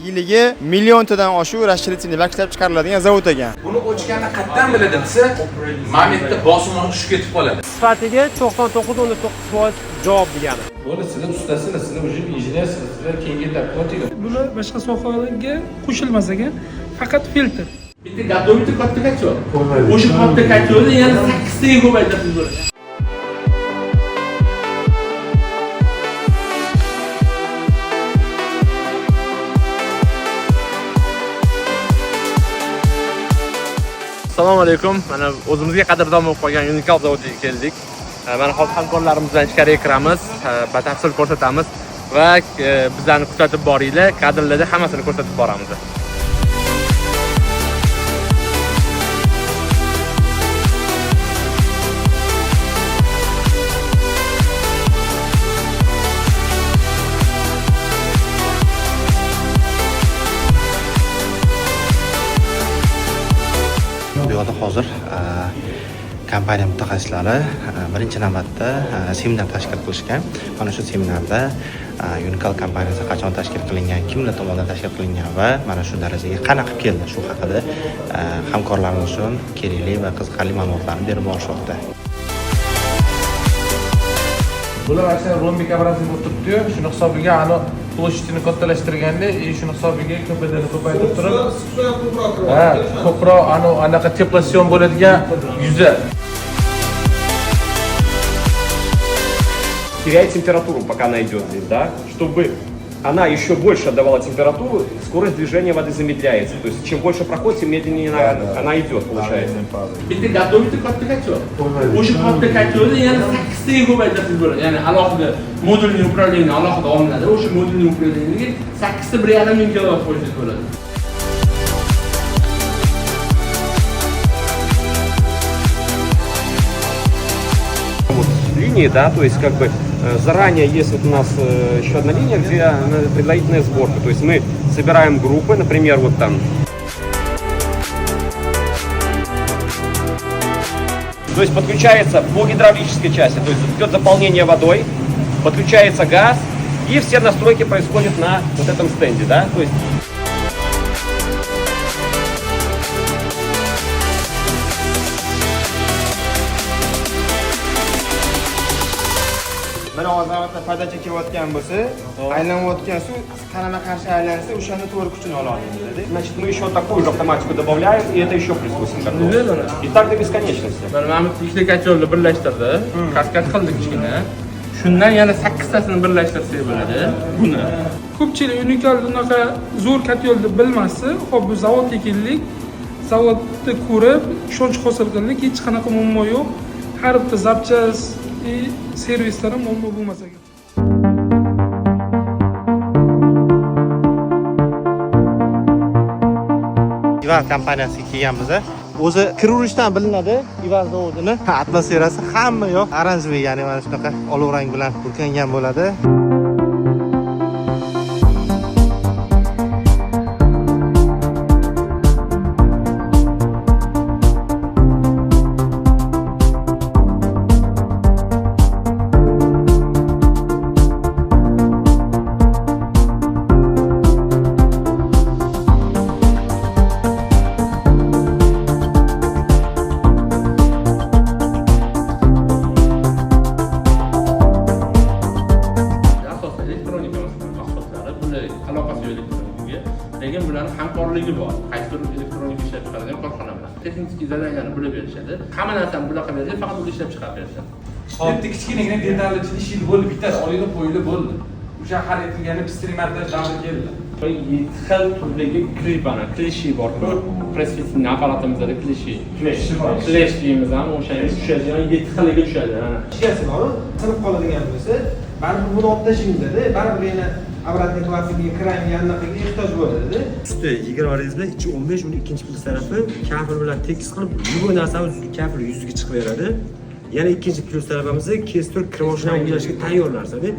yiliga milliontadan oshiq расширительный bak ishlab chiqariladigan zavod ekan. Buni o'chganini qayerdan biladi desa, momentda bosim tushib ketib qoladi. Sifatiga 99.9% javob degani. Bo'ldi, sizlar ustasizlar, sizlar уже injenersizlar, sizlar keyingi etapga o'tdinglar. Bular boshqa sohalarga qo'shilmas ekan, faqat filtr. Bitta gadomitni katta kachor. O'sha katta kachorni yana 8 taga ko'paytirib bo'ladi. Assalomu alaykum. Mana o'zimizga qadrdon bo'lib qolgan Unikal zavodiga keldik. Mana hozir hamkorlarimiz bilan ichkariga kiramiz, batafsil ko'rsatamiz va bizlarni kuzatib boringlar. Kadrlarda hammasini ko'rsatib boramiz. Bu yerda hozir kompaniya mutaxassislari birinchi navbatda seminar tashkil qilishgan. Mana shu seminarda Unikal kompaniyasi qachon tashkil qilingan, kimlar tomonidan tashkil qilingan va mana shu darajaga qanaqa keldi shu haqida hamkorlarimiz uchun kerakli va qiziqarli ma'lumotlarni berib borishmoqda. Bular aslida rombik obrazda o'tiribdi-yu, shuni hisobiga ana ploshchini kattalashtirganda, shuni hisobiga ko'paytirib turib, ko'proq anaqa teplasyon bo'ladigan yuza. Теряет температуру, пока она идет здесь, да, чтобы она еще больше отдавала температуру, скорость движения воды замедляется. То есть чем больше проходит, тем медленнее она идет, получается. Bitta gadomitni katta kachor. O'sha katta kachorni yana 8 taga ko'paytirib bo'ladi. Ya'ni alohida modulni upravleniya alohida olinadi. O'sha modulni upravleniyaga 8 ta 1,5 ming kilovat qo'ysak bo'ladi. Вот линии, да, то есть как бы заранее есть вот у нас еще одна линия, где предварительная сборка. То есть мы собираем группы, например, вот там. То есть подключается по гидравлической части, то есть идет заполнение водой, подключается газ, и все настройки происходят на вот этом стенде, да, то есть. Mana hozir foyda chekayotgan bo'lsa, aylanayotgan suv qanama qarshi aylansa, o'shani to'g'ri kuchini ola oladi. Значит, мы еще такую же автоматику добавляем, и это еще плюс 8 готово. И так до бесконечности. Mana ikkita kachorni birlashtirdi, kaskad qildik kichkina. Shundan yana 8 tasini birlashtirsak bo'ladi. Buni Ko'pchilik Unikal unaqa zo'r katyolni bilmasa, xo'p bu zavodga keldik. Zavodni ko'rib, ishonch hosil qildik, hech qanaqa muammo yo'q. Har bitta zapchas servislar ham muammo bo'lmas ekan. Ivar kompaniyasiga kelganmiz. O'zi kirurishdan bilinadi Ivar zavodini atmosferasi hamma yoq oranjviy, ya'ni mana shunaqa olov rang bilan burkangan bo'ladi. lekin bularni hamkorligi bor. Qaysidir elektronik ishlab chiqaradigan korxona bilan texnik zadaniyani bilib berishadi. Hamma narsani bunaqa beradi, faqat uni ishlab chiqarib berishadi. Bitta kichkinagina detalli ishini bo'lib bitadi, olinglar qo'yilib bo'ldi. O'sha xarid etilgani pistir montaj davri keldi. 7 xil turdagi klipana, klishi bor. Press-fitting apparatimizda klishi. Klish deymiz ham, o'sha tushadigan 7 xiliga tushadi. Ishkasi bor, sinib qoladigan bo'lsa, baribir buni olib tashlangda, baribir yana обратный klassikaga kiradigan anaqaga ehtiyoj bo'ladi. Usti 20 varizda, ichi 15, uni ikkinchi plyus tarafi kafir bilan tekis qilib, bu narsani kafir yuziga chiqib beradi. Yana ikkinchi plyus tarafimiz kestir krimoshina o'ynashga tayyor narsa-da.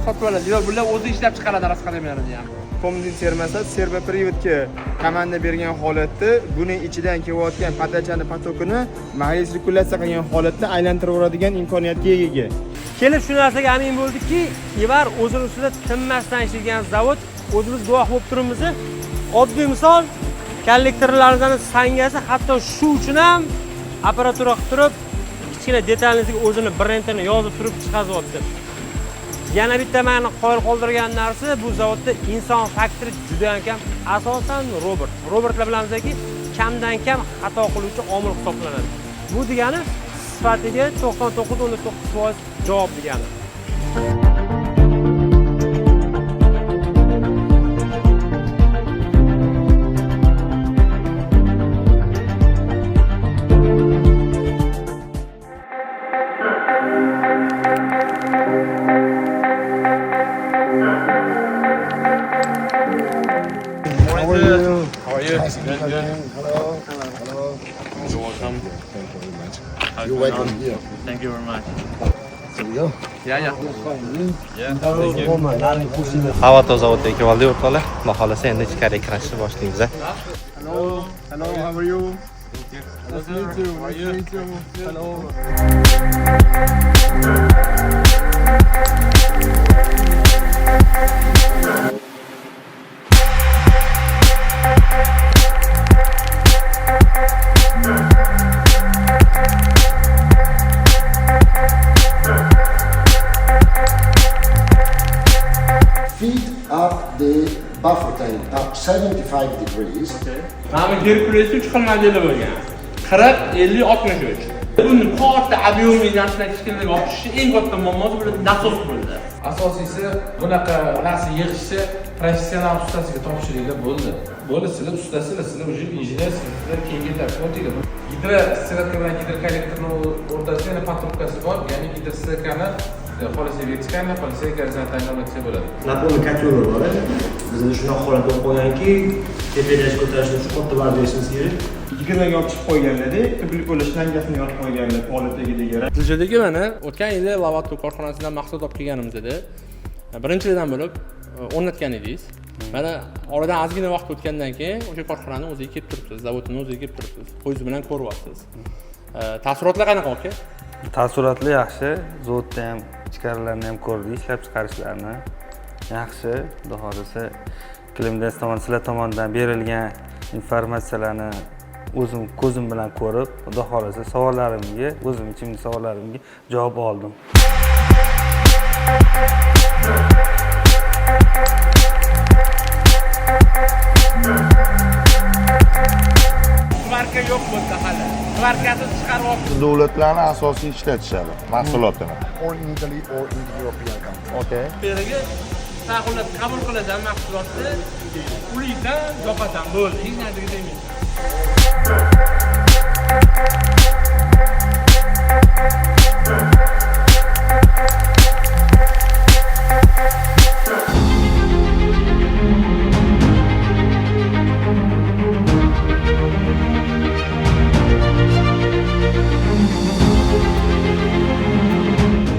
sotib oladi yo bular o'zi ishlab chiqaradi raskodermalarini ham. Konditsioner emas, servoprivodga komanda bergan holatda buning ichidan kelayotgan patachani potokini mayli sirkulyatsiya qilgan holatda aylantiraveradigan imkoniyatga ega. Kelib shu narsaga amin bo'ldikki, Ivar o'zini ustida tinmasdan ishlaydigan zavod, o'zimiz guvoh bo'lib turibmiz. Oddiy misol, kollektorlardan sangasi hatto shu uchun ham apparatura qilib turib, kichkina detallarga o'zini brendini yozib turib chiqazyapti. Yana bitta meni qoyil qoldirgan narsa bu zavodda inson faktori juda ham kam, asosan robot. Robotlar bilamizki, kamdan kam xato qiluvchi omil hisoblanadi. Bu degani sifatiga 99.9% javob degani. You're welcome here. Thank you very much. So we go. Yeah. Havo toza zavodga kelib oldik o'rtoqlar. Xudo xolasa endi ichkariga kirishni boshlaymiz. Hello, how are you? Nice to meet you. Nice to meet you. Hello. Feed up the buffer tank up 75 degrees. Mana Hercules 3 xil modeli bo'lgan. 40, 50, 63. Buni katta объемli narsani kichkinaga olib tushishni eng katta muammosi bu nasos bo'ldi. Asosiysi bunaqa narsa yig'ishni professional ustasiga topshiringlar bo'ldi. Bo'ldi, sizlar ustasizlar, sizlar уже injenersizlar, sizlar keyingi o'tinglar. Gidrostrelka bilan gidrokollektorning o'rtasida yana patrovkasi bor, ya'ni gidrostrelkani xolisga chiqqanda xolisga gorizontal olsa bo'ladi. Napolni katyori bor. Bizda shunaqa holat bo'lib qolganki, tepadash ko'tarishni shu katta vazn berishimiz kerak. 20 ga olib chiqib qo'yganlarda, tubli bo'lish tangasini yopib qo'yganlar holatdagidek. Diljidagi mana o'tgan yili Lavatu korxonasidan mahsulot olib kelganimiz edi. Birinchidan bo'lib o'rnatgan edingiz. Mana oradan ozgina vaqt o'tgandan keyin o'sha korxonani o'ziga kelib turibsiz, zavodni o'ziga kelib turibsiz. Ko'zingiz bilan ko'ryapsiz. Taassurotlar qanaqa aka? Taassurotlar yaxshi. Zavodda ham ichkarilarni ham ko'rdik, ishlab chiqarishlarini. Yaxshi, xudo xolasa Klimdes tomon sizlar tomonidan berilgan informatsiyalarni o'zim ko'zim bilan ko'rib, xudo xolasa savollarimga, o'zim ichimdagi savollarimga javob oldim. Marka yo'q bo'lsa hali. Markasini chiqaryapmiz. Davlatlarning asosiy ishlatishadi mahsulotini. Or in Italy or in the European country. Okay. Berigi saqlab qabul qiladigan mahsulotni ulikdan yoqasan bo'ldi. Hech narsaga tegmaydi.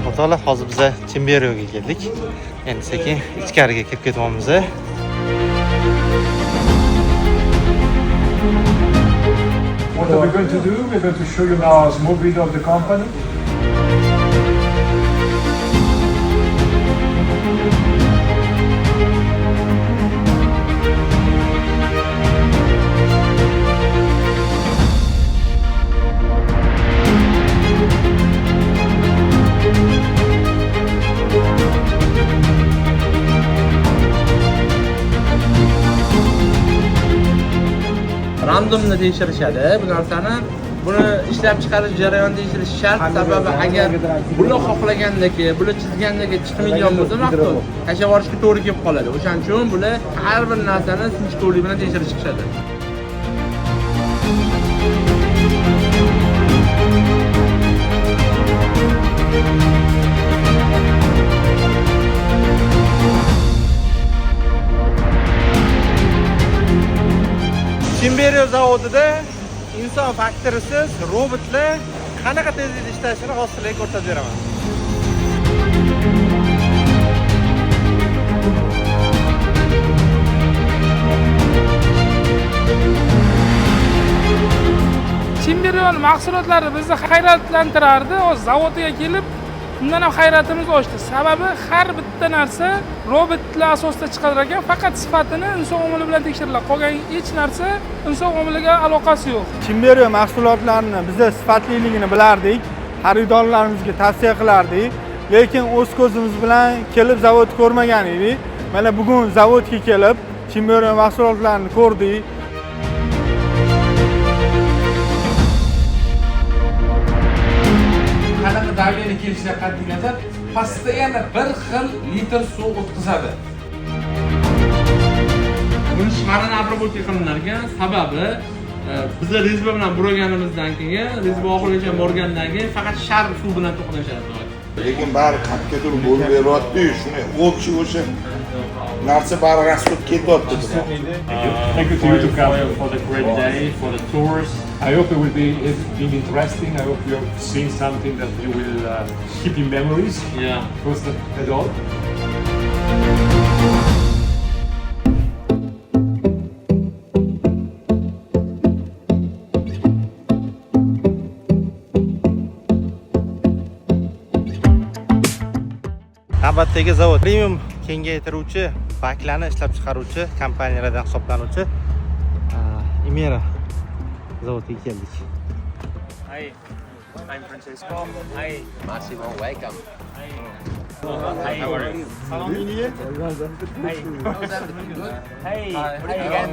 O'rtoqlar, hozir biz Timberyoga keldik. Endi sekin ichkariga kirib ketyapmiz. What are we going to do? We're going to show you now a small video of the company. Randomni tekshirishadi bu narsani. Buni ishlab chiqarish jarayonida tekshirish shart, sababi agar bular xohlagandagi, bular chizgandagi chiqmaydigan bo'lsa mahsulot tashlab yuborishga to'g'ri kelib qoladi. O'shaning uchun bular har bir narsani sinchkovlik bilan tekshirish chiqadi. Timberyo zavodida inson faktorisiz robotlar qanaqa tezlikda ishlashini hozir sizlarga ko'rsatib beraman. Chimerion mahsulotlari bizni hayratlantirardi. Hozir zavodiga kelib, undan ham hayratimiz oshdi. Sababi har bitta narsa robotlar asosida chiqarar ekan, faqat sifatini inson omili bilan tekshiriladi. Qolgan hech narsa inson omiliga aloqasi yo'q. Chimerion mahsulotlarini biz sifatliligini bilardik, xaridorlarimizga tavsiya qilardik, lekin o'z ko'zimiz bilan kelib zavod ko'rmagan edik. Mana bugun zavodga kelib Chimerion mahsulotlarini ko'rdik. Qanaqa davleniya kelishiga qat'iy nazar, pastda yana bir xil litr suv o'tkazadi. Buni shaharni atrofga qilingan ekan. Sababi biz rezerva bilan burganimizdan keyin, rezerva oxirigacha borgandan keyin faqat shar suv bilan to'qnashadi. Lekin bari qatga turib bo'lib beryapti-yu, shuni o'sha narsa bari rasxod ketyapti. Thank you to you to come for the great day, for the tours. I hope it will be interesting. I hope you've seen something that you will keep in memories. Yeah. First of all. Navbatdagi zavod premium kengaytiruvchi baklarni ishlab chiqaruvchi kompaniyalardan hisoblanuvchi Imera zavodiga keldik. Hi, I'm Francesco. Hi, Massimo, welcome. Hi, how are you? Salom yiniye. Hey, hi again.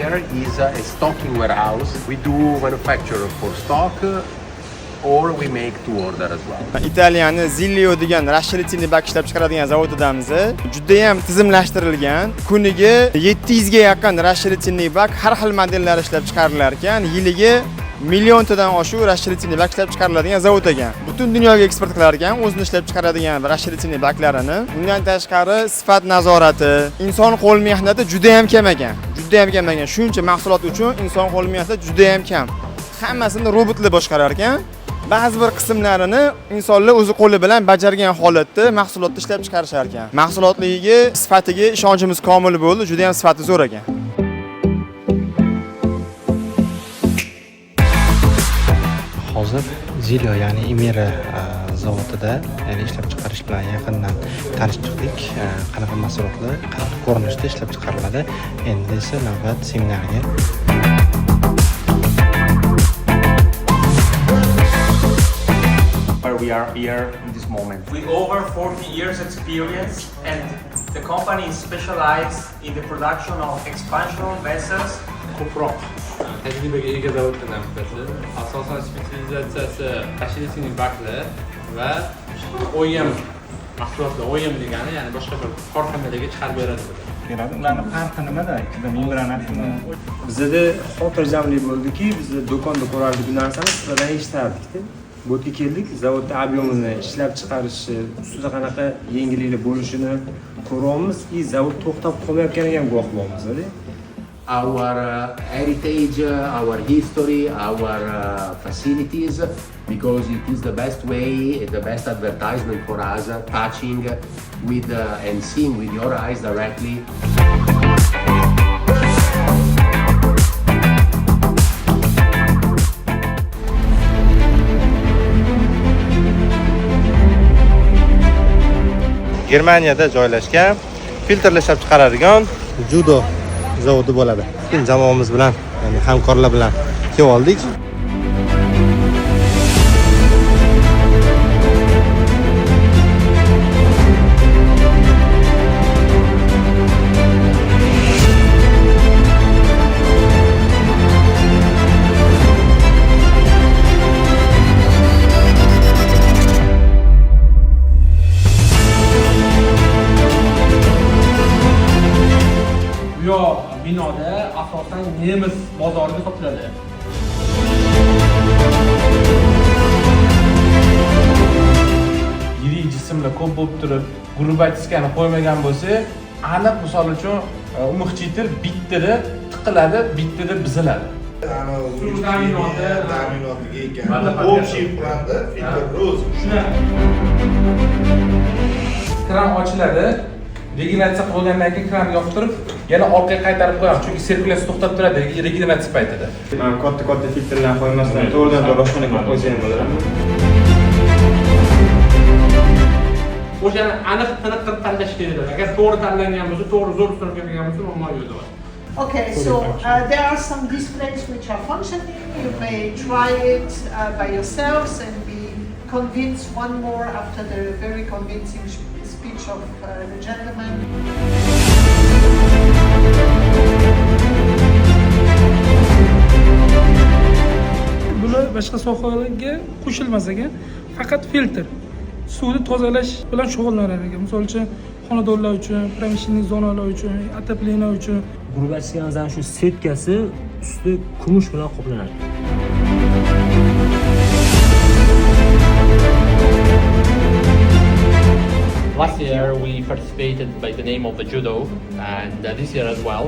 Here is a stocking warehouse. We do manufacture for stock or we make to order as well. Italiyani Zillio degan rashtritini bak ishlab chiqaradigan zavodidamiz. Juda ham tizimlashtirilgan. Kuniga 700 ga yaqin rashtritini bak har xil modellar ishlab chiqarilar ekan. Yiliga milliontadan oshiq rashtritini bak ishlab chiqariladigan zavod ekan. Butun dunyoga eksport qilar ekan o'zini ishlab chiqaradigan rashtritini baklarini. Undan tashqari sifat nazorati, inson qo'l mehnati juda ham kam ekan. Juda ham kam ekan. Shuncha mahsulot uchun inson qo'l mehnati juda ham kam. Hammasini robotlar boshqarar ekan. Ba'zi bir qismlarini insonlar o'zi qo'li bilan bajargan holatda mahsulotni ishlab chiqarishar ekan. Mahsulotligiga, sifatiga ishonchimiz komil bo'ldi, juda ham sifati zo'r ekan. Hozir Zilio ya'ni Imera zavodida ya'ni ishlab chiqarish bilan yaqindan tanishib chiqdik. Qanaqa mahsulotlar, qanaqa ko'rinishda ishlab chiqariladi. Endi esa navbat seminarga. We are here in this moment. With over 40 years experience and the company is specialized in the production of expansion vessels. Ko'proq tajribaga ega zavoddan bittasi. Asosan spetsializatsiyasi rashtritini baklar va OEM mahsulotlar. OEM degani ya'ni boshqa bir korxonalarga chiqarib beradi. Ularning farqi nimada? Imera narsani bizda xotirjamlik bo'ldiki, biz do'konda ko'rardik bu narsani, sizlardan eshitardik-da. Bu yerga keldik, zavodda ob'yomini ishlab chiqarishi, ustida qanaqa yengilliklar bo'lishini ko'ryapmiz, zavod to'xtab qolmayotganiga ham guvoh bo'lamiz-da. Our heritage, our history, our facilities, because it is the best way, the best advertisement for us, touching with and seeing with your eyes directly. Germaniyada joylashgan filtrlar ishlab chiqaradigan Judo zavodi bo'ladi. Jamoamiz bilan, ya'ni hamkorlar bilan kelib oldik. Binoda asosan nemis bozoriga sotiladi. Yirik jismlar ko'p bo'lib turib, gurbachskani qo'ymagan bo'lsa, aniq misol uchun umixchitil bittada tiqiladi, bittada buziladi. Suv ta'minotiga ekan. Общий planda filtr ro'z. Kran ochiladi. Regeneratsiya qilgandan keyin kranni yopib turib, yana orqaga qaytarib qo'yamiz, chunki sirkulyatsiya to'xtab turadi regeneratsiya paytida. Katta filtrlarni qo'ymasdan to'g'ridan oshxonaga qo'ysa ham bo'ladimi? O'shani aniq tiniq qilib tanlash kerak. Agar to'g'ri tanlangan bo'lsa, to'g'ri zo'r ustirilgan bo'lsa, muammo yo'q. Okay, so there are some displays which are functioning. You may try it by yourselves and be convinced one more after the very convincing speech of the gentleman. Bular boshqa sohalarga qo'shilmas ekan, faqat filtr. Suvni tozalash bilan shug'ullanar ekan. Misol uchun, xonadonlar uchun, промышленный zonalar uchun, отопление uchun. Gurbachgan shu setkasi usti kumush bilan qoplanadi. Last year we participated by the name of the judo, and this year as well.